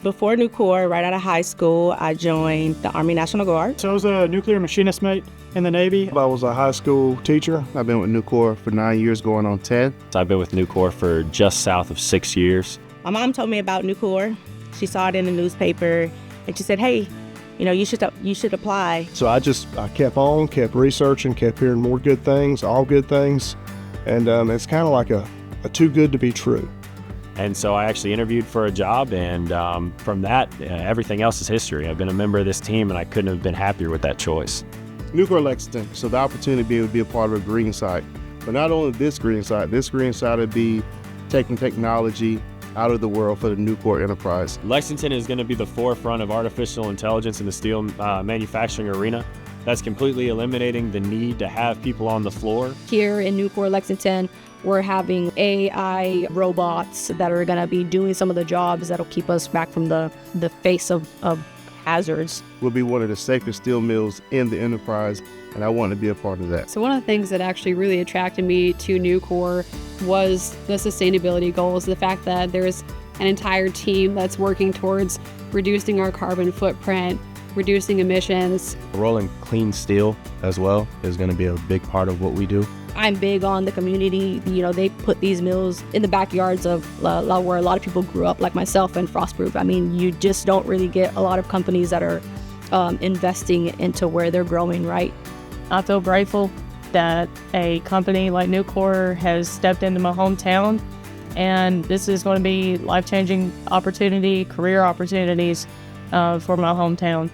Before Nucor, right out of high school, I joined the Army National Guard. So I was a nuclear machinist mate in the Navy. I was a high school teacher. I've been with Nucor for 9 years, going on 10. I've been with Nucor for just south of 6 years. My mom told me about Nucor. She saw it in the newspaper, and she said, hey, you should apply. So I kept researching, kept hearing more good things, all good things. And it's kind of like a too good to be true. And so I actually interviewed for a job, and from that, everything else is history. I've been a member of this team, and I couldn't have been happier with that choice. Nucor Lexington, so the opportunity to be a part of a green site. But not only this green site would be taking technology out of the world for the Nucor enterprise. Lexington is going to be the forefront of artificial intelligence in the steel manufacturing arena. That's completely eliminating the need to have people on the floor. Here in Nucor Lexington, we're having AI robots that are going to be doing some of the jobs that'll keep us back from the face of hazards. We'll be one of the safest steel mills in the enterprise, and I want to be a part of that. So one of the things that actually really attracted me to Nucor was the sustainability goals, the fact that there's an entire team that's working towards reducing our carbon footprint, reducing emissions. Rolling clean steel as well is going to be a big part of what we do. I'm big on the community. They put these mills in the backyards of where a lot of people grew up, like myself and Frostproof. I mean, you just don't really get a lot of companies that are investing into where they're growing, right? I feel grateful that a company like Nucor has stepped into my hometown, and this is going to be life-changing opportunity, career opportunities for my hometown.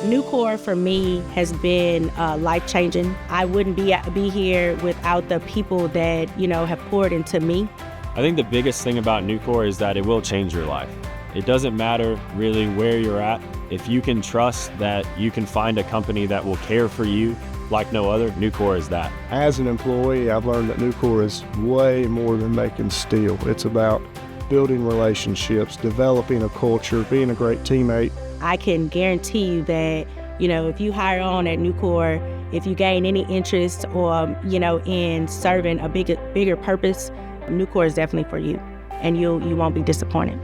Nucor for me has been life-changing. I wouldn't be here without the people that have poured into me. I think the biggest thing about Nucor is that it will change your life. It doesn't matter really where you're at. If you can trust that you can find a company that will care for you like no other, Nucor is that. As an employee, I've learned that Nucor is way more than making steel. It's about building relationships, developing a culture, being a great teammate. I can guarantee you that, if you hire on at Nucor, if you gain any interest or, in serving a bigger purpose, Nucor is definitely for you, and you won't be disappointed.